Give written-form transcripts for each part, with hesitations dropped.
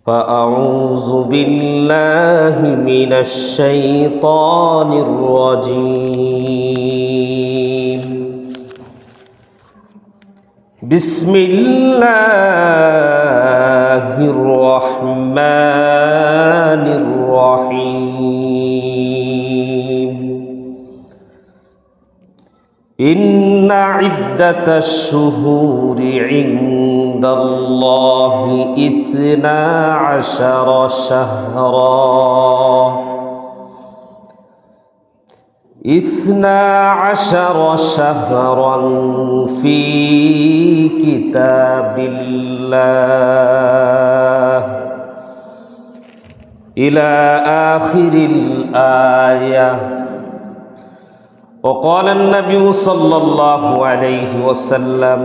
فأعوذ بالله من الشيطان الرجيم بسم الله الرحمن الرحيم إن عدة الشهور عند الله 12 شهرا في كتاب الله إلى آخر الآية. وقال النبي صلى الله عليه وسلم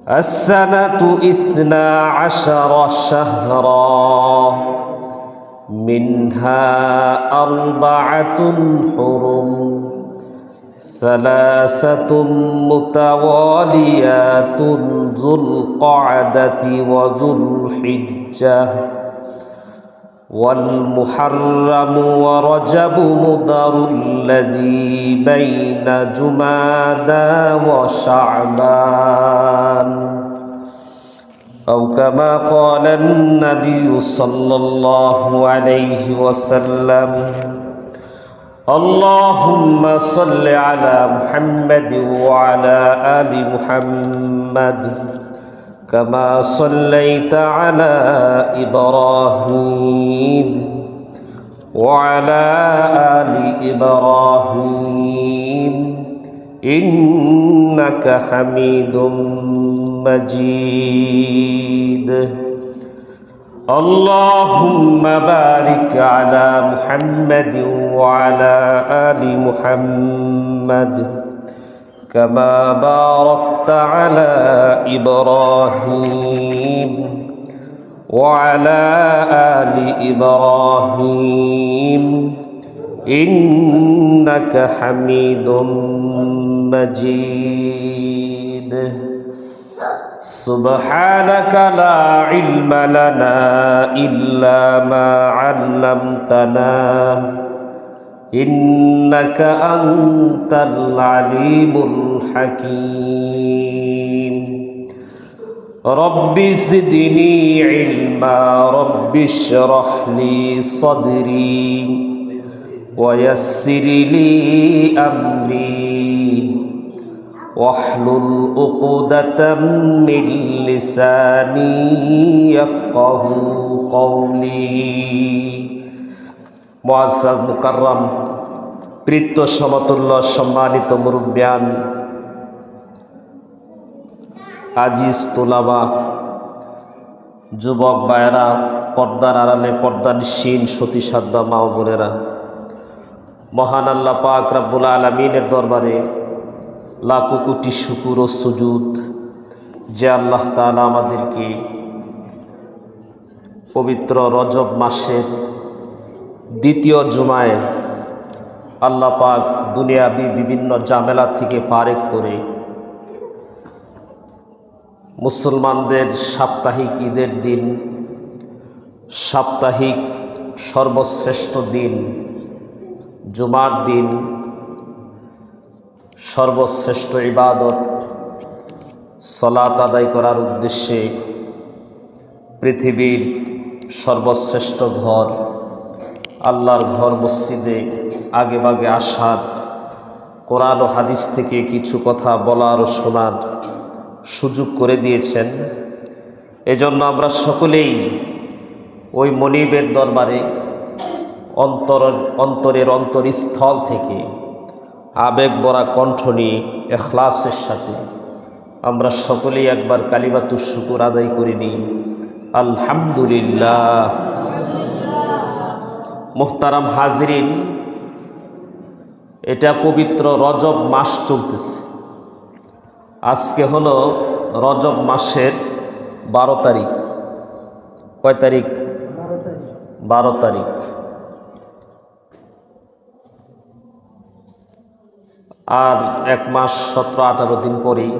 السنة 12 شهرا منها 4 حرم 3 متواليات ذو القعدة وذو الحجة والمحرم ورجب مضر الذي بين جمادى وشعبان أو كما قال النبي صلى الله عليه وسلم. اللهم صل على محمد وعلى آل محمد كما صليت على إبراهيم وعلى آل إبراهيم إنك حميد مجيد. اللهم بارك على محمد وعلى آل محمد كما باركت على إبراهيم وعلى آل إبراهيم إنك حميد مجيد. سبحانك لا علم لنا إلا ما علمتنا إنك أنت العليم الحكيم. رب زدني علما رب اشرح لي صدري ويسر لي أمري واحلل عقدة من لساني يفقه قولي. মুআজ্জাজ মুকাররম প্রীত সমতুল্য সম্মানিত মুরব্বিয়ান, আজিজ তোলাবা, যুবক ভাইয়েরা, পর্দার আড়ালে পর্দানিসীন সতীসাধ্যা মা ও বোনেরা, মহান আল্লাহ পাক রব্বুল আলামিনের দরবারে লাখো কোটি শুকর ও সুজুদ যে আল্লাহ তাআলা আমাদেরকে পবিত্র রজব মাসের দ্বিতীয় জুমায় আল্লাহ পাক দুনিয়াবি বিভিন্ন ঝামেলা থেকে ফারেক করে মুসলমানদের সাপ্তাহিক ঈদের দিন, সাপ্তাহিক সর্বশ্রেষ্ঠ দিন, জুমার দিন, সর্বশ্রেষ্ঠ ইবাদত সালাত আদায় করার উদ্দেশ্যে পৃথিবীর সর্বশ্রেষ্ঠ ঘর আল্লাহর ঘর মসজিদে আগে ভাগে আসার, কোরআন ও হাদিস থেকে কিছু কথা বলার ও শোনার সুযোগ করে দিয়েছেন। এজন্য আমরা সকলেই ওই মনিবের দরবারে অন্তরের অন্তরস্থল থেকে আবেগ ভরা কণ্ঠ নিয়ে ইখলাসের সাথে আমরা সকলেই একবার কালিমাতুশ শুকর আদায় করে নিই, আলহামদুলিল্লাহ। মুহতারাম হাজরিন, এটা পবিত্র রজব মাস চলতেছে। আজকে হলো রজব মাসের 12 তারিখ। কয় তারিখ? 12 তারিখ। আর 1 মাস 17-18 দিন পরেই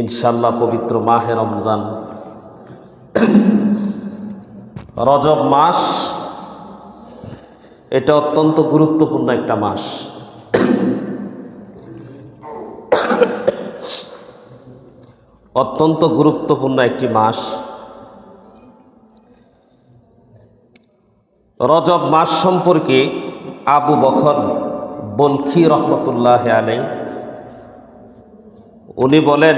ইনশাল্লাহ পবিত্র মাহে রমজান। রজব মাস এটা অত্যন্ত গুরুত্বপূর্ণ একটা মাস। অত্যন্ত গুরুত্বপূর্ণ একটি মাস। রজব মাস সম্পর্কে আবু বকর বলখি রহমতুল্লাহ আলাইহি উনি বলেন,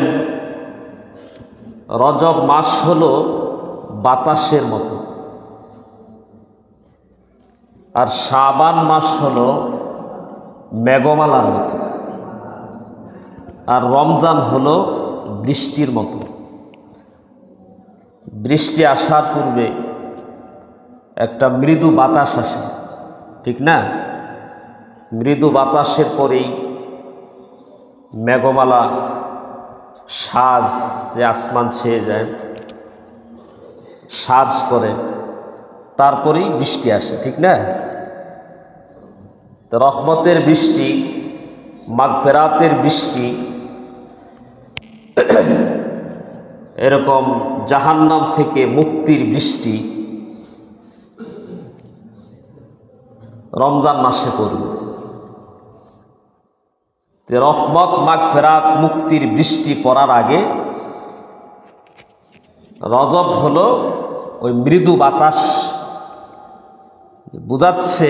রজব মাস হলো বাতাসের মতো, আর শাবান মাস হলো মেঘমালার মতো, আর রমজান হলো বৃষ্টির মতো। বৃষ্টি আসার পূর্বে একটা মৃদু বাতাস আসে, ঠিক না? মৃদু বাতাসের পরেই মেঘমালা সাজ, যে আসমান ছেয়ে যায়, সাজ করে, তারপরেই বৃষ্টি আসে, ঠিক না? তো রহমতের বৃষ্টি, মাগফিরাতের বৃষ্টি, এরকম জাহান্নাম থেকে মুক্তির বৃষ্টি রমজান মাসে পড়বে। রহমত, মাগফিরাত, মুক্তির বৃষ্টি পড়ার আগে রজব হলো ওই মৃদু বাতাস। বুঝাচ্ছে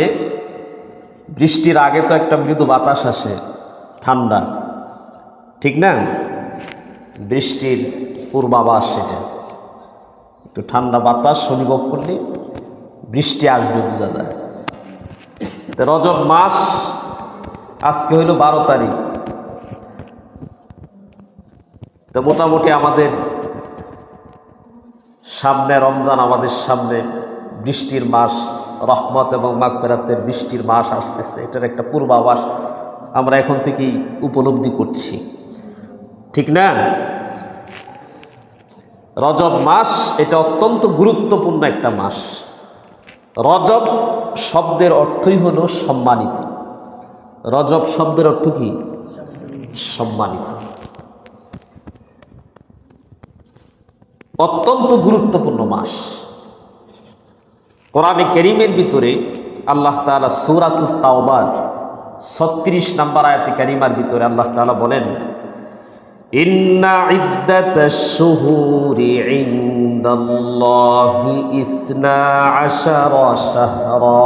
বৃষ্টির আগে তো একটা মৃদু বাতাস আসে, ঠান্ডা, ঠিক না? বৃষ্টির পূর্বাভাস, সেটা একটু ঠান্ডা বাতাস অনুভব করলে বৃষ্টি আসবে, বোঝা যায়। তো রজব মাস আজকে হইল 12 তারিখ। তো মোটামুটি আমাদের সামনে রমজান, আমাদের সামনে বৃষ্টির মাস, রহমত এবং মাগফিরাতের বৃষ্টির মাস আসতেছে। এটার একটা পূর্বাভাস আমরা এখন থেকেই উপলব্ধি করছি, ঠিক না? রজব মাস এটা অত্যন্ত গুরুত্বপূর্ণ একটা মাস। রজব শব্দের অর্থই হলো সম্মানিত। রজব শব্দের অর্থ কি? সম্মানিত। অত্যন্ত গুরুত্বপূর্ণ মাস। কোরআনে কারীমের ভিতরে আল্লাহ তাআলা সূরাতুত তাওবার 36 নম্বর আয়াতে কারিমার ভিতরে আল্লাহ তাআলা বলেন, ইন্না ইদ্দাতাশ শুহুরি ইনদাল্লাহি 12 শাহরা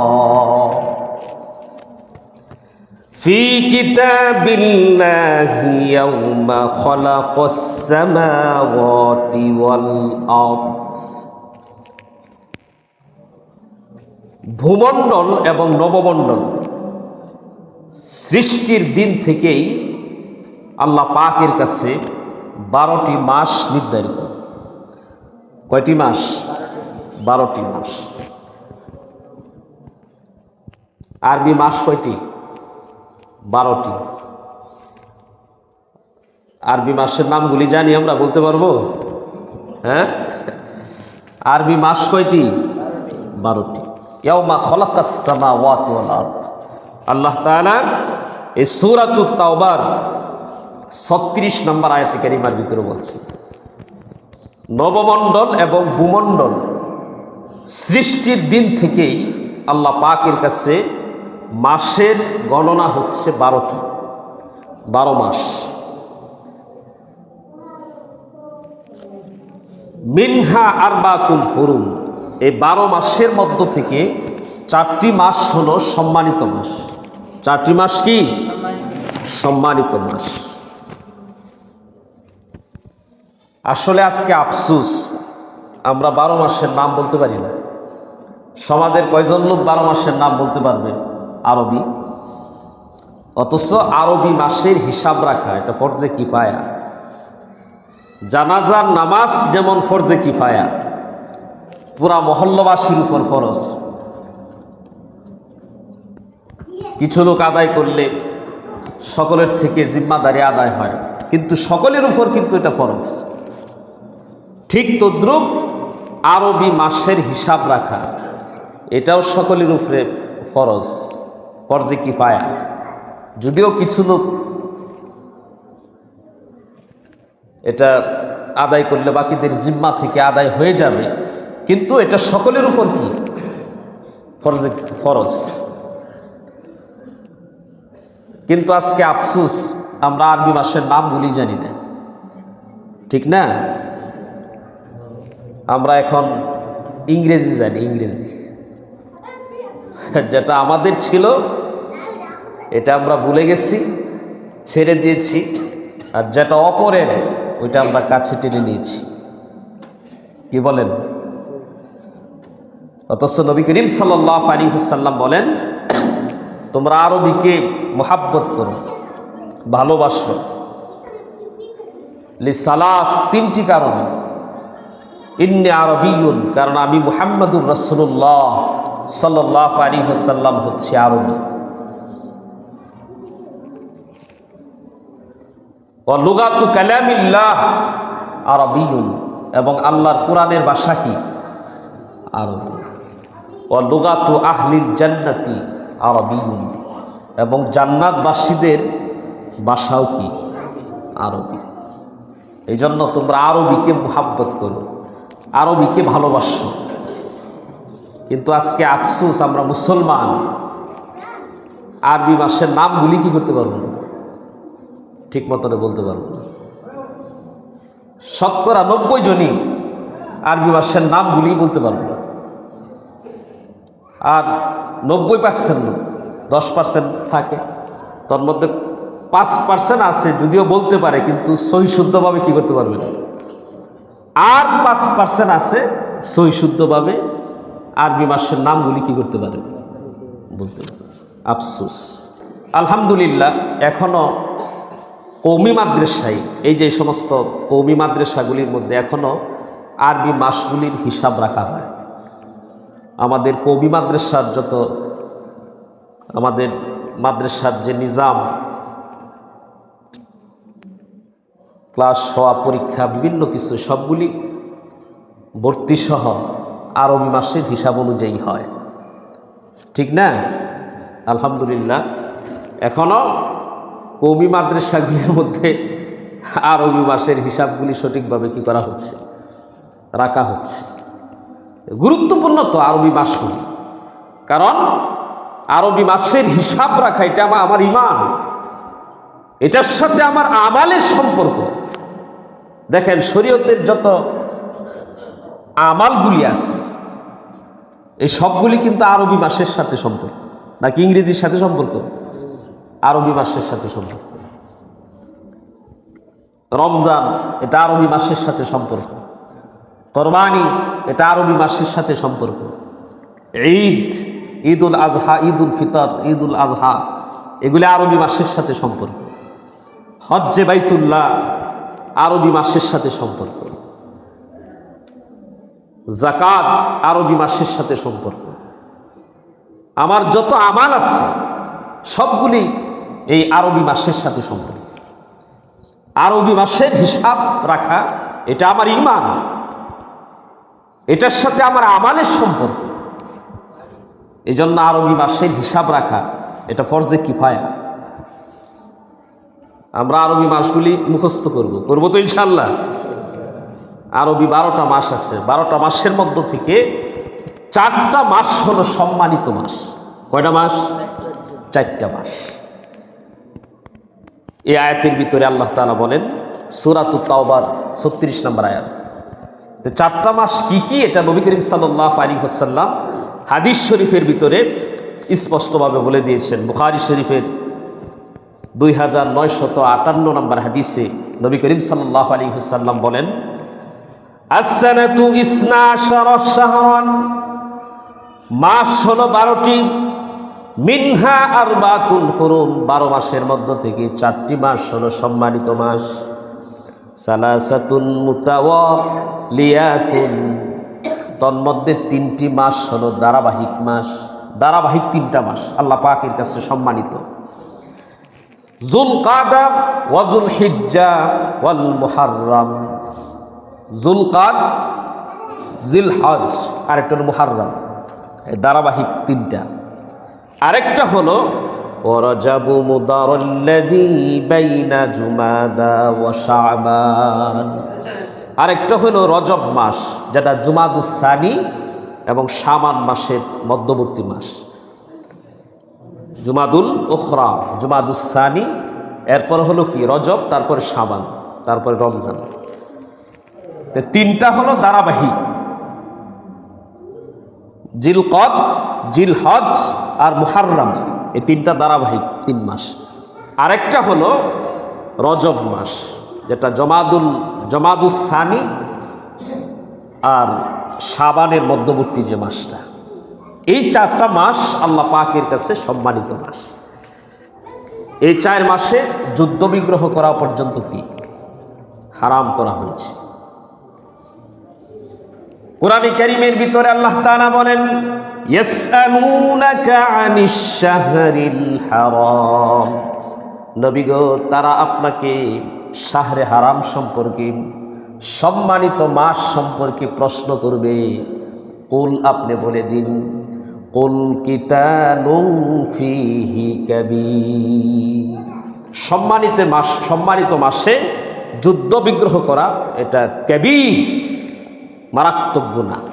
ফি কিতাবিল্লাহি ইয়াওমা খালাকাস সামাওয়াতি ওয়াল আরদ। ভূমণ্ডল এবং নবমণ্ডল সৃষ্টির দিন থেকেই আল্লাহ পাকের কাছে 12টি মাস নির্ধারিত। কয়টি মাস? 12টি মাস। আরবি মাস কয়টি? 12টি। আরবি মাসের নামগুলি জানি আমরা, বলতে পারবো? হ্যাঁ, আরবি মাস কয়টি? 12টি। ইয়াউমা খালাকাস সামাওয়াতি ওয়াল আরদ। আল্লাহ তাআলা এই সূরাতুত তাওবার 36 নম্বর আয়াতে কারিমার ভিতরে বলছে, নবমণ্ডল এবং ভূমণ্ডল সৃষ্টির দিন থেকেই আল্লাহ পাকের কাছে মাসের গণনা হচ্ছে 12টি, 12 মাস। মিনহা আরবাতুল হুরুম। এই 12 মাসের মধ্য থেকে 4টি মাস হলো সম্মানিত মাস। 4টি মাস কি? সম্মানিত মাস। আসলে আজকে আফসোস, আমরা 12 মাসের নাম বলতে পারি না। সমাজের কয়জন লোক 12 মাসের নাম বলতে পারবে আরবি? অথচ আরবি মাসের হিসাব রাখা এটা ফরজে কিফায়া। জানাজার নামাজ যেমন ফরজে কিফায়া, পুরা মহল্লাবাসীর উপর ফরজ। কিছু লোক আদায় করলে সকলের থেকে জিম্মাদারি আদায় হয়, কিন্তু সকলের উপর কিন্তু এটা ফরজ। ঠিক তদ্রূপ আরবি মাসের হিসাব রাখা এটাও সকলের উপরে ফরজ, ফরজে কিফায়া। যদিও কিছু লোক এটা আদায় করলে বাকিদের জিম্মা থেকে আদায় হয়ে যাবে, কিন্তু এটা সকলের উপর কি ফরজ। কিন্তু আজকে আফসোস, আমরা আরবি মাসের নামগুলি জানি না, ঠিক না? আমরা এখন ইংরেজি জানি, ইংরেজি যেটা আমাদের ছিল এটা আমরা ভুলে গেছি, ছেড়ে দিয়েছি, আর যেটা অপরের ওইটা আমরা কাছে টেনে নিয়েছি। কি বলেন? অথচ নবী করিম সাল্লাল্লাহু আলাইহি ওয়াসাল্লাম বলেন, তোমরা আরবিকে মোহাব্বত করো, ভালোবাসো, লিসালাস, তিনটি কারণে। ইন্নী আরবিয়ুন, কারণ আমি মুহাম্মাদুর রাসূলুল্লাহ সাল্লাল্লাহু আলাইহি ওয়াসাল্লাম হচ্ছে আরবি। ওয়া লুগাতু কালামিল্লাহ আরবিয়ুন, এবং আল্লাহর কোরআনের ভাষা কি? আরবি। ওয়া লুগাতু আহলিল জান্নাতি আরবিয়ুন, এবং জান্নাতবাসীদের ভাষাও কি? আরবি। এই জন্য তোমরা আরবিকে মুহাব্বত করো, আরবিকে ভালোবাসো। কিন্তু আজকে আফসোস, আমরা মুসলমান আরবি মাসের নামগুলি কি করতে পারবো না, ঠিক মতনে বলতে পারবো না। শতকরা 90 জনই আরবি মাসের নামগুলি বলতে পারবো না। আর 90% লোক, 10% থাকে, তার মধ্যে 5% আছে যদিও বলতে পারে কিন্তু সহি শুদ্ধভাবে কি করতে পারবে না। আর 5% আছে সহি শুদ্ধভাবে আরবি মাসের নামগুলি কি করতে পারে, বলতে পারে। আফসোস। আলহামদুলিল্লাহ এখনও কওমি মাদ্রাসায়, এই যে সমস্ত কওমি মাদ্রাসাগুলির মধ্যে এখনও আরবি মাসগুলির হিসাব রাখা হয়। আমাদের কওমি মাদ্রাসার যত, আমাদের মাদ্রাসার যে নিজাম, ক্লাস হওয়া, পরীক্ষা, বিভিন্ন কিছু সবগুলি ভর্তি সহ আরবি মাসের হিসাব অনুযায়ী হয়, ঠিক না? আলহামদুলিল্লাহ এখনও কওমি মাদ্রাসাগুলির মধ্যে আরবি মাসের হিসাবগুলি সঠিকভাবে কি করা হচ্ছে, রাখা হচ্ছে। গুরুত্বপূর্ণ তো আরবি মাসগুলি, কারণ আরবি মাসের হিসাব রাখা এটা আমার ঈমান, এটার সাথে আমার আমালের সম্পর্ক। দেখেন শরীয়তের যত আমালগুলি আছে এই সবগুলি কিন্তু আরবি মাসের সাথে সম্পর্ক, নাকি ইংরেজির সাথে সম্পর্ক? আরবি মাসের সাথে সম্পর্ক। রমজান এটা আরবি মাসের সাথে সম্পর্ক, কোরবানি এটা আরবি মাসের সাথে সম্পর্ক, ঈদ, ঈদুল আজহা, ঈদুল ফিতর, ঈদুল আজহা এগুলি আরবি মাসের সাথে সম্পর্ক, হজ্জে বাইতুল্লাহ আরবি মাসের সাথে সম্পর্ক, যাকাত আরবি মাসের সাথে সম্পর্ক। আমার যত আমাল আছে সবগুলি এই আরবি মাসের সাথে সম্পর্ক। আরবি মাসের হিসাব রাখা এটা আমার ঈমান, এটার সাথে আমার আমালের সম্পর্ক। এই জন্য আরবি মাসের হিসাব রাখা এটা ফরজে কিফায়া। আমরা আরবি মাসগুলি মুখস্থ করব তো ইনশাআল্লাহ। আরবি 12টা মাস আছে, 12টা মাসের মধ্য থেকে 4টা মাস হলো সম্মানিত মাস। কয়টা মাস? 4টা মাস। এই আয়াতের ভিতরে আল্লাহ তাআলা বলেন, সূরাতুত তাওবার 36 নম্বর আয়াত। তো 4টা মাস কি কি এটা নবী করিম সাল্লাল্লাহু আলাইহি ওয়াসাল্লাম হাদিস শরীফের ভিতরে স্পষ্টভাবে বলে দিয়েছেন। বুখারী শরীফের 2958 নম্বর হাদিসে নবী করিম সাল্লাল্লাহু আলাইহি ওয়াসাল্লাম বলেন, আস-সানাতু 12 শাহরান, মাস হলো 12টি, মিনহা আরবাতুল হুরুম, 12 মাসের মধ্য থেকে 4টি মাস হলো সম্মানিত মাস। সালাসাতুন মুতাওয়ালিয়াতুন, তন্মধ্যে 3টি মাস হলো ধারাবাহিক মাস, ধারাবাহিক 3টা মাস আল্লাহ পাকের কাছে সম্মানিত। যুলকাদা ওয়া যুলহিজ্জা ওয়াল মুহাররম, যুলকাদ, জিলহজ, আরেকটা হলো মুহাররম, এই ধারাবাহিক 3টা। আরেকটা হলো ওয়ারাজাবু মুদারাল্লাযী বাইনা জুমাদা ওয়া শাবান, আরেকটা হলো রজব মাস, যেটা জুমাদুস সানি এবং শাবান মাসের মধ্যবর্তী মাস। জুমাদুল উখরা, জুমাদুস সানি, এরপর হলো কি রজব, তারপরে শাবান, তারপরে রমজান। তিনটা হলো ধারাবাহিক, জিলকদ, জিলহজ আর মুহাররম, এই তিনটা ধারাবাহিক 3 মাস। আরেকটা হলো রজব মাস, যেটা জমাদুস সানি আর শাবানের মধ্যবর্তী যে মাসটা। এই 4টা মাস আল্লাহ পাকের কাছে সম্মানিত মাস। এই 4 মাসে যুদ্ধ বিগ্রহ করা পর্যন্ত কি হারাম করা হয়েছে। কুরআনে কারীমের ভিতরে আল্লাহ তাআলা বলেন, ইয়াসআলুনাকা আনিশ শাহরিল হারাম, নবী গো তারা আপনাকে শাহরে হারাম সম্পর্কে, সম্মানিত মাস সম্পর্কে প্রশ্ন করবে। কুল, আপনি বলে দিন, কুল কিতালুন ফীহি কাবীর, সম্মানিত মাসে যুদ্ধ বিগ্রহ করা এটা কাবীর, মারাত্মক গুনাহ।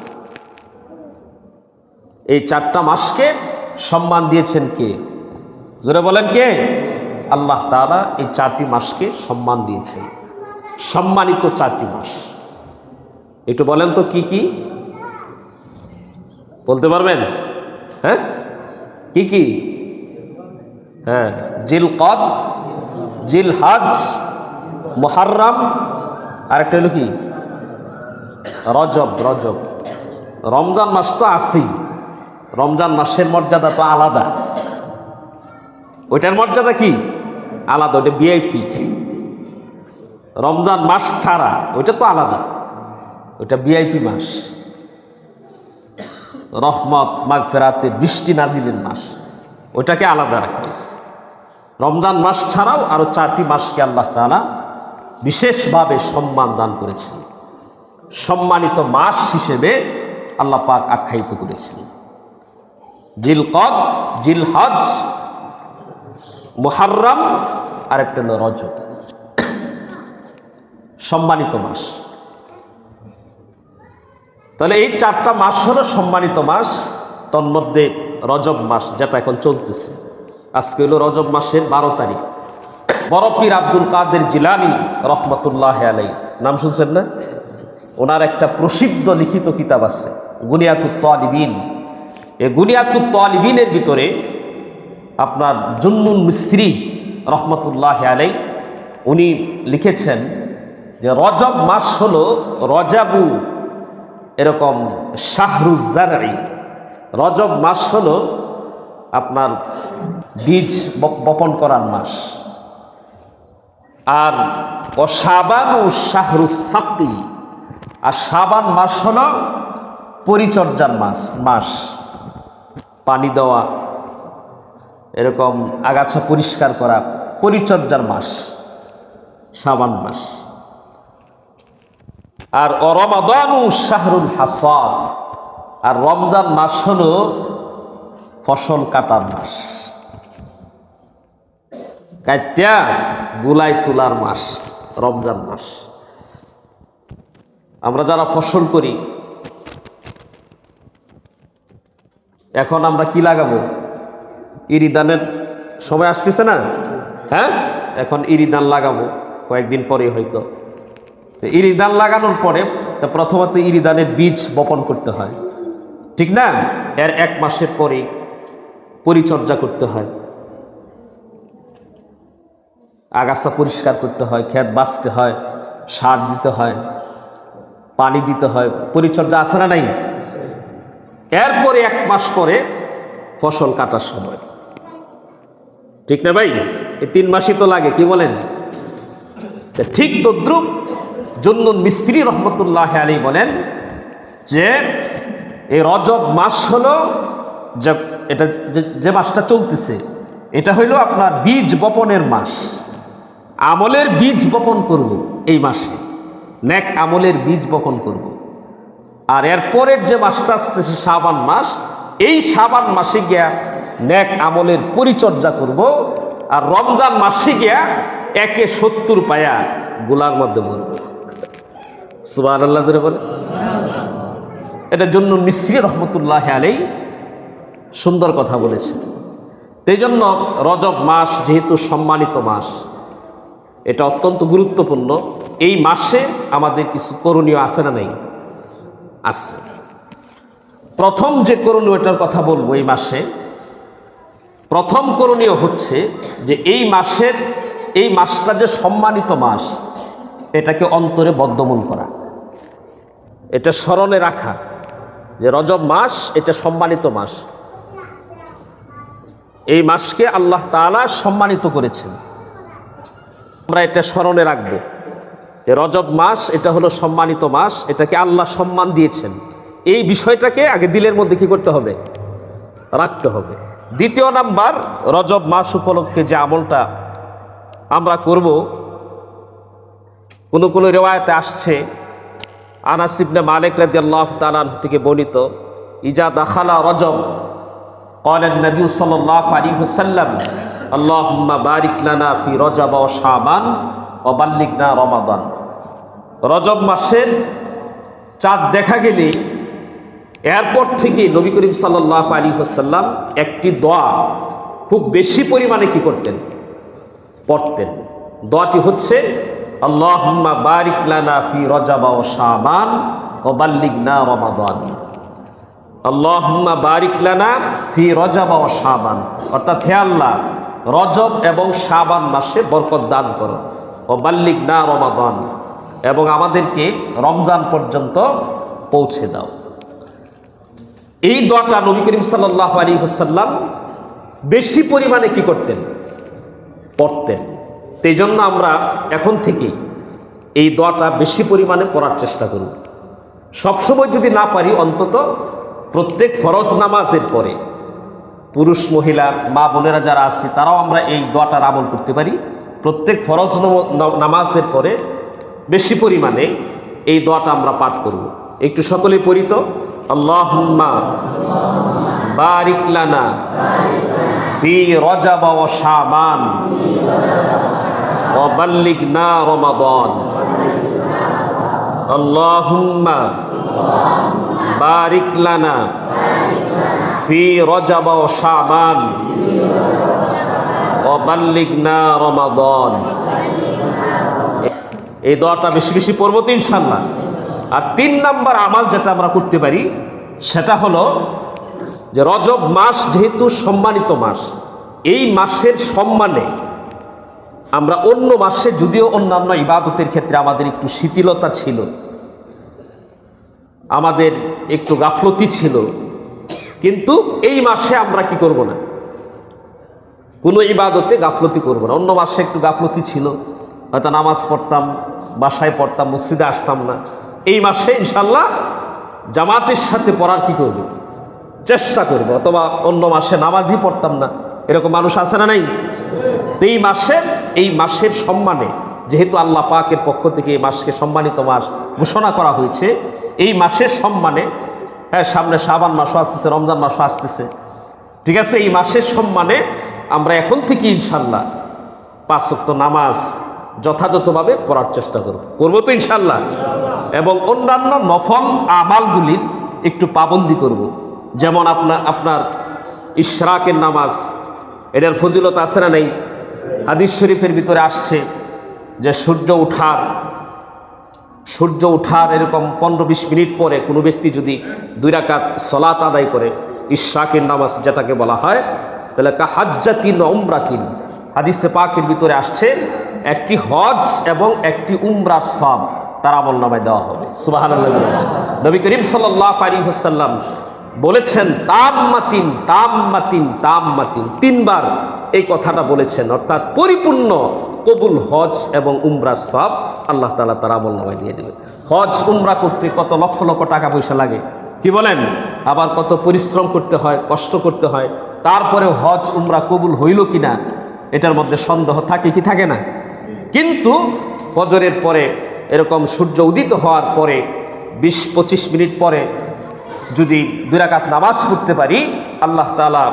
এই 4টা মাসকে সম্মান দিয়েছেন কে? জোরে বলেন কে? আল্লাহ তাআলা এই 4টি মাসকে সম্মান দিয়েছেন, সম্মানিত 4টি মাস। একটু বলেন তো কি কি বলতে পারবেন? হ্যাঁ, কি কি? হ্যাঁ, জিলকদ, জিলহজ, মুহাররম, আরেকটা হলো কি রজব। রমজান মাস তো আছেই, রমজান মাসের মর্যাদা তো আলাদা, ওইটার মর্যাদা কি আলাদা, ওইটা ভিআইপি। রমজান মাস ছাড়া ওইটা তো আলাদা, ওইটা ভিআইপি মাস, রহমত মাগফিরাতে বৃষ্টি নাজিলের মাস, ওইটাকে আলাদা রাখা হয়েছে। রমজান মাস ছাড়াও আরো 4টি মাসকে আল্লাহ তাআলা বিশেষভাবে সম্মান দান করেছেন, সম্মানিত মাস হিসেবে আল্লাহ পাক আখ্যায়িত করেছেন। জিলকদ, জিলহজ, মুহাররম, আরেকটা হলো রজব, সম্মানিত মাস। তাহলে এই 4টা মাস হলো সম্মানিত মাস। তন্মধ্যে রজব মাস, যেটা এখন চলতেছে, আজকে হলো রজব মাসের 12 তারিখ। বড় পীর আব্দুল কাদের জিলানী রহমতুল্লাহ আলাইহি, নাম শুনছেন না? ওনার একটা প্রসিদ্ধ লিখিত কিতাব আছে গুনিয়াতুত তালিবিন। এই গুনিয়াতুত তালিবিনের ভিতরে আপনার জুন্নুন মিসরি রহমতুল্লাহ আলাইহি উনি লিখেছেন যে রজব মাস হলো রজাবু, এরকম শাহরুজ জারঈ, রজব মাস হলো আপনার বীজ বপন করার মাস। আর শাবানু শাহরুস সাকি, আর শাবান মাস হলো পরিচর্যার মাস, পানি দেওয়া, এরকম আগাছা পরিষ্কার করা, পরিচর্যার মাস শাবান মাস। আর রমাদানু শাহরুল হাসাদ, আর রমজান মাস হলো ফসল কাটার মাস, কাটিয়া গুলাই তোলার মাস রমজান মাস। আমরা যারা ফসল করি, এখন আমরা কি লাগাবো? ইরি ধানের সময় আসতেছে না? হ্যাঁ, এখন ইরি ধান লাগাবো কয়েকদিন পরে হয়তো। ইরি ধান লাগানোর পরে প্রথমত ইরি ধানের বীজ বপন করতে হয়, ঠিক না? এর 1 মাসের পরে পরিচর্যা করতে হয়, আগাছা পরিষ্কার করতে হয়, ক্ষেত বাছতে হয়, সার দিতে হয়, পানি দিতে হয়, পরিচর্যা আছে না নাই? এরপরে 1 মাস পরে ফসল কাটার সময়, ঠিক না ভাই? এই 3 মাসই তো লাগে, কি বলেন? ঠিক তদ্রুপ জুন্নুন মিসরি রহমতুল্লাহ আলাইহি বলেন যে এই রজব মাস হলো এটা যে মাসটা চলতেছে, এটা হইল আপনার বীজ বপনের মাস। আমলের বীজ বপন করব এই মাসে, নেক আমলের বীজ বপন করব। আর এরপরের যে মাসটা আসতেছে শাবান মাস, এই শাবান মাসে গিয়া নেক আমলের পরিচর্যা করব। আর রমজান মাসে গিয়া 1-70 পায়া গোলার মধ্যে বলব। সুবহানাল্লাহ জোরে বলে। এটার জন্য মিসরি রহমতুল্লাহ আলাইহি সুন্দর কথা বলেছে। এই জন্য রজব মাস যেহেতু সম্মানিত মাস, এটা অত্যন্ত গুরুত্বপূর্ণ। এই মাসে আমাদের কিছু করণীয় আছে না নেই? আছে। প্রথম যে করণীয়টার কথা বলবো, এই মাসে প্রথম করণীয় হচ্ছে যে এই মাসটা যে সম্মানিত মাস, এটাকে অন্তরে বদ্ধমূল করা, এটা স্মরণে রাখা যে রজব মাস এটা সম্মানিত মাস। এই মাসকে আল্লাহ তাআলা সম্মানিত করেছেন, আমরা এটা স্মরণে রাখবো যে রজব মাস এটা হলো সম্মানিত মাস, এটাকে আল্লাহ সম্মান দিয়েছেন। এই বিষয়টাকে আগে দিলের মধ্যে কি করতে হবে? রাখতে হবে। দ্বিতীয় নাম্বার, রজব মাস উপলক্ষে যে আমলটা আমরা করব, কোন রিওয়ায়াতে আসছে, আনাস ইবনে মালিক রাদিয়াল্লাহু তাআলা আনহু থেকে বর্ণিত, ইজা দাখালা রজব ক্বালা নবী সাল্লাল্লাহু আলাইহি ওয়াসাল্লাম আল্লাহুম্মা বারিক লানা ফি রজব ওয়া শাবান ওয়া বাল্লিগনা রমাদান। রজব মাসের চাঁদ দেখা গেলে এরপর থেকে নবী করিম সাল্লাল্লাহু আলাইহি ওয়াসাল্লাম একটি দোয়া খুব বেশি পরিমাণে কি করতেন? পড়তেন। দোয়াটি হচ্ছে আল্লাহুম্মা বারিক লানা ফি রজব ওয়া শাবান ওয়া বাল্লিগনা রমাদান। আল্লাহুম্মা বারিক লানা ফি রজব ওয়া শাবান, অর্থাৎ হে আল্লাহ, রজব এবং শাবান মাসে বরকত দান করো, ওয়া বাল্লিগনা রমাদান, এবং আমাদেরকে রমজান পর্যন্ত পৌঁছে দাও। এই দোয়াটা নবী করিম সাল্লাল্লাহু আলাইহি ওয়াসাল্লাম বেশি পরিমাণে কি করতেন? পড়তেন। এই জন্য আমরা এখন থেকেই এই দোয়াটা বেশি পরিমাণে পড়ার চেষ্টা করব। সবসময় যদি না পারি, অন্তত প্রত্যেক ফরজ নামাজের পরে, পুরুষ মহিলা মা বোনেরা যারা আছে তারাও আমরা এই দোয়াটার আমল করতে পারি। প্রত্যেক ফরজ নামাজের পরে বেশি পরিমাণে এই দোয়াটা আমরা পাঠ করব। একটু সকলে পড়ি তো, আল্লাহুম্মা বারিক লানা ফি রজব ওয়া শাবান ওয়া বাল্লিগনা রমাদান। আল্লাহুম্মা বারিক লানা ফি রজব ওয়া শাবান ওয়া বাল্লিগনা রমাদান। এই দোয়াটা বেশি বেশি পড়ব তো ইনশাআল্লাহ। আর 3 নাম্বার আমাল যেটা আমরা করতে পারি, সেটা হলো যে রজব মাস যেহেতু সম্মানিত মাস, এই মাসের সম্মানে আমরা অন্য মাসে, যদিও অন্যান্য ইবাদতের ক্ষেত্রে আমাদের একটু শিথিলতা ছিল, আমাদের একটু গাফলতি ছিল, কিন্তু এই মাসে আমরা কি করব না? কোনো ইবাদতে গাফলতি করব না। অন্য মাসে একটু গাফলতি ছিল, হয়তো নামাজ পড়তাম, বাসায় পড়তাম, মসজিদে আসতাম না। এই মাসে ইনশাল্লাহ জামাতের সাথে পড়ার কি করব? চেষ্টা করব। অথবা অন্য মাসে নামাজই পড়তাম না, এরকম মানুষ আছে না নাই? এই মাসের সম্মানে, যেহেতু আল্লাহ পাকের পক্ষ থেকে এই মাসকে সম্মানিত মাস ঘোষণা করা হয়েছে, এই মাসের সম্মানে, হ্যাঁ, সামনে শাবান মাসও আসতেছে, রমজান মাসও আসতেছে, ঠিক আছে, এই মাসের সম্মানে আমরা এখন থেকে ইনশাল্লাহ 5 ওয়াক্ত নামাজ যথাযথভাবে পড়ার চেষ্টা করব তো ইনশাল্লাহ। এবং অন্যান্য নফল আমালগুলির একটু পাবন্দি করব। যেমন আপনার ইশরাকের নামাজ, এটার ফজিলত আছে না নেই? হাদিস শরীফের ভিতরে আসছে যে সূর্য ওঠার এরকম 15-20 মিনিট পরে কোনো ব্যক্তি যদি 2 রাকাত সালাত আদায় করে, ইশরাকের নামাজ যেটাকে বলা হয়, তাহলে কাহাজ্জাতিন ওয়া উমরাতিন, হাদিসে পাকের ভিতরে আসছে একটি হজ এবং একটি উমরার সওয়াব তার আমলনামায় দেওয়া হবে। সুবহানাল্লাহ। নবী করিম সাল্লাল্লাহু আলাইহি ওয়াসাল্লাম বলেছেন তাম্মাতিন তাম্মাতিন তাম্মাতিন, 3 বার এই কথাটা বলেছেন, অর্থাৎ পরিপূর্ণ কবুল হজ এবং উমরার সওয়াব আল্লাহ তাআলা তার আমলনামায় দিয়ে দেবে। হজ উমরা করতে কত লক্ষ লক্ষ টাকা পয়সা লাগে, কি বলেন? আবার কত পরিশ্রম করতে হয়, কষ্ট করতে হয়, তারপরে হজ উমরা কবুল হইল কিনা এটার মধ্যে সন্দেহ থাকে কি থাকে না? কিন্তু ফজরের পরে, এরকম সূর্য উদিত হওয়ার পরে 20-25 মিনিট পরে যদি 2 রাকাত নামাজ পড়তে পারি, আল্লাহ তাআলা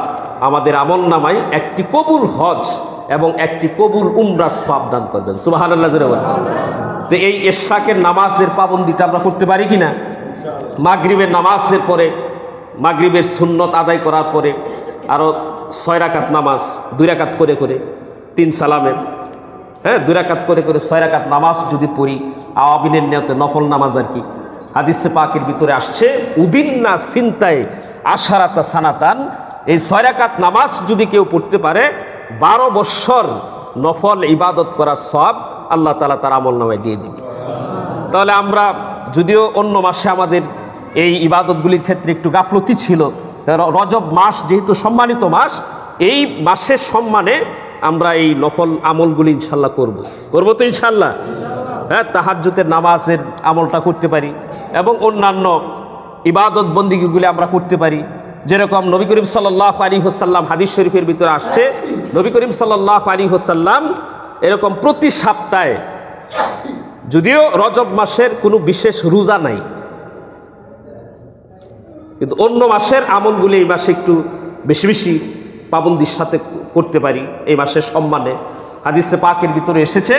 আমাদের আমলনামায় একটি কবুল হজ এবং একটি কবুল উমরার সওয়াব দান করবেন। সুবহানাল্লাহ। তো এই এশরাকের নামাজের পাবন্দিটা আমরা করতে পারি কি না? মাগরিবের নামাজের পরে, মাগরিবের সুন্নত আদায় করার পরে আরও 6 রাকাত নামাজ, 2 রাকাত করে করে 3 সালামে, হ্যাঁ 2 রাকাত করে করে 6 রাকাত নামাজ যদি পড়ি আওয়াবিনের নিয়তে, নফল নামাজ আর কি, হাদিসে পাকের ভিতরে আসছে উদিন্না চিন্তায় আশারাতা সানাতান, এই 6 রাকাত নামাজ যদি কেউ পড়তে পারে 12 বৎসর নফল ইবাদত করার সওয়াব আল্লাহ তাআলা তার আমল নামায় দিয়ে দিবে। তাহলে আমরা যদিও অন্য মাসে আমাদের এই ইবাদতগুলির ক্ষেত্রে একটু গাফলতি ছিল, রজব মাস যেহেতু সম্মানিত মাস, এই মাসের সম্মানে আমরা এই নফল আমলগুলি ইনশাল্লাহ করব তো ইনশাল্লাহ। হ্যাঁ, তাহাজ্জুদের নামাজের আমলটা করতে পারি এবং অন্যান্য ইবাদত বন্দিগিগুলি আমরা করতে পারি। যেরকম নবী করিম সাল্লাল্লাহু আলাইহি ওয়াসাল্লাম, হাদিস শরীফের ভিতরে আসছে নবী করিম সাল্লাল্লাহু আলাইহি ওয়াসাল্লাম এরকম প্রতি সপ্তাহে, যদিও রজব মাসের কোনো বিশেষ রোজা নাই, কিন্তু অন্য মাসের আমলগুলি এই মাসে একটু বেশি বেশি পাবন্দির সাথে করতে পারি এই মাসের সম্মানে। হাদিসে পাকের ভিতরে এসেছে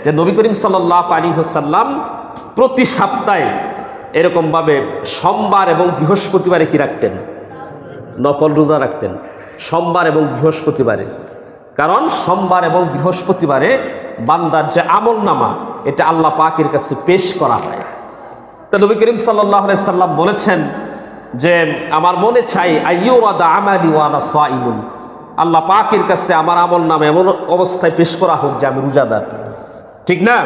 যে নবী করিম সাল্লাল্লাহু আলাইহি ওয়াসাল্লাম প্রতি সপ্তাহে এরকমভাবে সোমবার এবং বৃহস্পতিবারে কি রাখতেন? নফল রোজা রাখতেন সোমবার এবং বৃহস্পতিবারে। কারণ সোমবার এবং বৃহস্পতিবারে বান্দার যে আমল নামা, এটা আল্লাহ পাকের কাছে পেশ করা হয়। তা নবী করিম সাল্লাল্লাহু আলাইহি সাল্লাম বলেছেন যে আমার মনে চাই আইয়ুরাদা আমালি ওয়া আনা সাইমুন, আল্লাহ পাকের কাছে আমার আমল নামা এমন অবস্থায় পেশ করা হোক যে আমি রোজাদার। ঠিক না?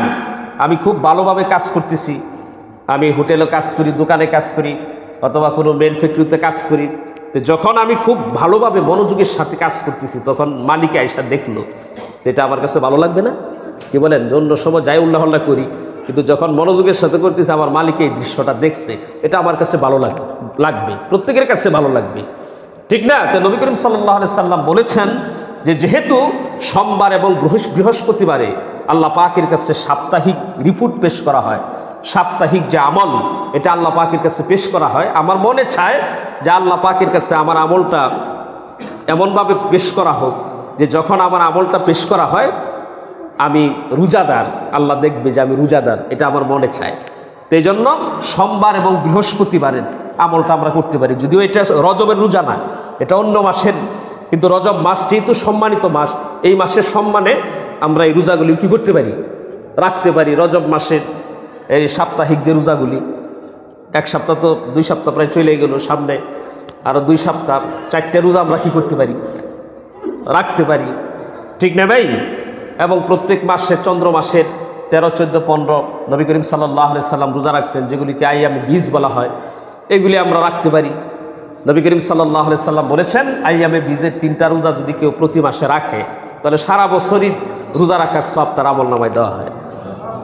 আমি খুব ভালোভাবে কাজ করতেছি, আমি হোটেলে কাজ করি, দোকানে কাজ করি, অথবা কোনো মেল ফ্যাক্টরিতে কাজ করি, তো যখন আমি খুব ভালোভাবে মনোযোগের সাথে কাজ করতেছি তখন মালিক আয়সা দেখলো, তো এটা আমার কাছে ভালো লাগবে না? কি বলেন? অন্য সময় যাই উল্লাহ আল্লাহ করি, কিন্তু যখন মনোযোগের সাথে করতেছি আমার মালিক এই দৃশ্যটা দেখছে, এটা আমার কাছে ভালো লাগবে, প্রত্যেকের কাছে ভালো লাগবে। ঠিক না? তো নবী করিম সাল্লাল্লাহু আলাইহি সাল্লাম বলেছেন যে যেহেতু সোমবার এবং বৃহস্পতিবারে আল্লাহ পাকের কাছে সাপ্তাহিক রিপোর্ট পেশ করা হয়, সাপ্তাহিক যে আমল এটা আল্লাহ পাকের কাছে পেশ করা হয়, আমার মনে চায় যে আল্লাহ পাকের কাছে আমার আমলটা এমনভাবে পেশ করা হোক যে যখন আমার আমলটা পেশ করা হয় আমি রোজাদার, আল্লাহ দেখবে যে আমি রোজাদার, এটা আমার মনে চায়। তো এই জন্য সোমবার এবং বৃহস্পতিবারের আমলটা আমরা করতে পারি, যদিও এটা রজবের রোজা না, এটা অন্য মাসের, কিন্তু রজব মাস যেহেতু সম্মানিত মাস, এই মাসের সম্মানে আমরা এই রোজাগুলি কী করতে পারি? রাখতে পারি। রজব মাসের এই সাপ্তাহিক যে রোজাগুলি, 1 সপ্তাহ তো 2 সপ্তাহ প্রায় চলে গেল, সামনে আরও 2 সপ্তাহ, 4টে রোজা আমরা কী করতে পারি? রাখতে পারি। ঠিক না ভাই? এবং প্রত্যেক মাসে চন্দ্র মাসের 13, 14, 15 নবী করিম সাল্লাল্লাহু আলাইহি সাল্লাম রোজা রাখতেন, যেগুলিকে আইয়ামে বীজ বলা হয়, এগুলি আমরা রাখতে পারি। নবী করিম সাল্লাল্লাহু আলাইহি সাল্লাম বলেছেন আইয়ামে বীজের 3টা রোজা যদি কেউ প্রতি মাসে রাখে তাহলে সারা বছরই রোজা রাখার সওয়াব তার আমল নামায় দেওয়া হয়।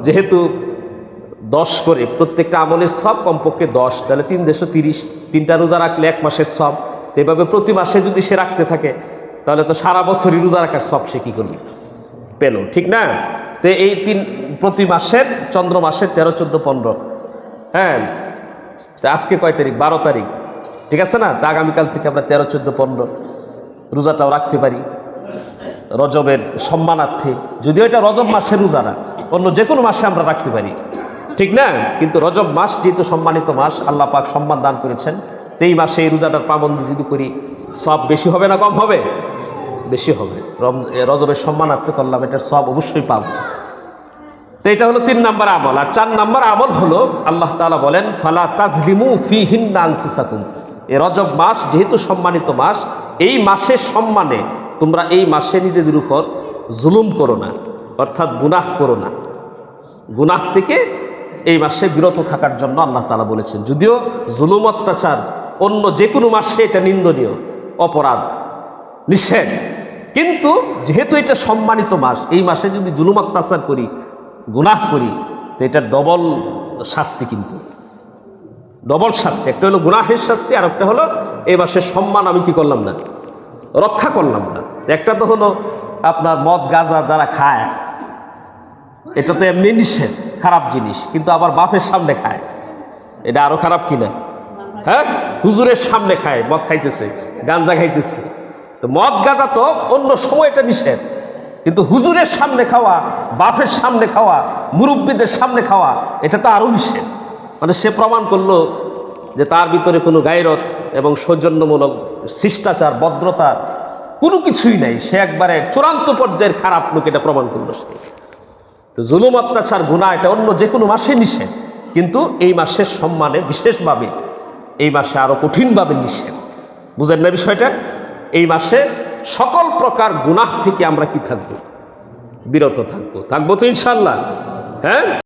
যেহেতু 10 করে প্রত্যেকটা আমলের সওয়াব কমপক্ষে 10, তাহলে 3 দেশে 30, 3টা রোজা রাখলে 1 মাসের সওয়াব। এভাবে প্রতি মাসে যদি সে রাখতে থাকে তাহলে তো সারা বছরই রোজা রাখার সওয়াব সে কী করবে? পেল। ঠিক না? তো এই প্রতি মাসের চন্দ্র মাসের 13, 14, 15, হ্যাঁ, তো আজকে কয় তারিখ? 12 তারিখ, ঠিক আছে না? তা আগামীকাল থেকে আমরা 13, 14, 15 রোজাটাও রাখতে পারি রজবের সম্মানার্থে। যদিও এটা রজব মাসের রোজা না, অন্য যে কোনো মাসে আমরা রাখতে পারি। ঠিক না? কিন্তু রজব মাস যেহেতু সম্মানিত মাস, আল্লাহ পাক সম্মান দান করেছেন, এই মাসে এই রোজাটার পাবন্দি যদি করি সব বেশি হবে না কম হবে? বেশি হবে। রজবের সম্মানার্থে করলাম, এটার সব অবশ্যই পাব। তো এটা হলো 3 নম্বর আমল। আর 4 নম্বর আমল হলো আল্লাহ তাআলা বলেন ফালা তাজলিমু ফিহিন্না আনফুসাকুম, এই রজব মাস যেহেতু সম্মানিত মাস, এই মাসের সম্মানে তোমরা এই মাসে নিজেদের উপর জুলুম করো না, অর্থাৎ গুনাহ করো না। গুনাহ থেকে এই মাসে বিরত থাকার জন্য আল্লাহ তাআলা বলেছেন। যদিও জুলুম অত্যাচার অন্য যে কোনো মাসে এটা নিন্দনীয় অপরাধ, নিষেধ, কিন্তু যেহেতু এটা সম্মানিত মাস, এই মাসে যদি জুলুম অত্যাচার করি, গুনাহ করি, তো এটার ডবল শাস্তি, কিন্তু ডবল শাস্তি। একটা হলো গুনাহের শাস্তি, আর একটা হলো এই মাসের সম্মান আমি কি করলাম না? রক্ষা করলাম না। একটা তো হলো আপনার মদ গাঁজা যারা খায়, এটা তো এমনি নিষেধ, খারাপ জিনিস, কিন্তু আবার বাপের সামনে খায়, এটা আরো খারাপ কিনা? হ্যাঁ, হুজুরের সামনে খায়, মদ খাইতেছে, গাঞ্জা খাইতেছে। তো মদ গাঁজা তো অন্য সময় এটা নিষেধ, কিন্তু হুজুরের সামনে খাওয়া, বাপের সামনে খাওয়া, মুরব্বীদের সামনে খাওয়া, এটা তো আরও নিষেধ। মানে সে প্রমাণ করলো যে তার ভিতরে কোনো গায়রত এবং সৌজন্যমূলক শিষ্টাচার, ভদ্রতা কোনো কিছুই নাই। সে একবারে চূড়ান্ত পর্যায়ের খারাপ লোক, এটা প্রমাণ করলো সে। তো জুলুম, অত্যাচার, গুনাহ এটা অন্য যে কোনো মাসে নিষেধ, কিন্তু এই মাসের সম্মানে বিশেষভাবে এই মাসে আরো কঠিনভাবে নিষেধ। বুঝেন না বিষয়টা? এই মাসে সকল প্রকার গুনাহ থেকে আমরা কি থাকবো? বিরত থাকবো তো ইনশাআল্লাহ। হ্যাঁ।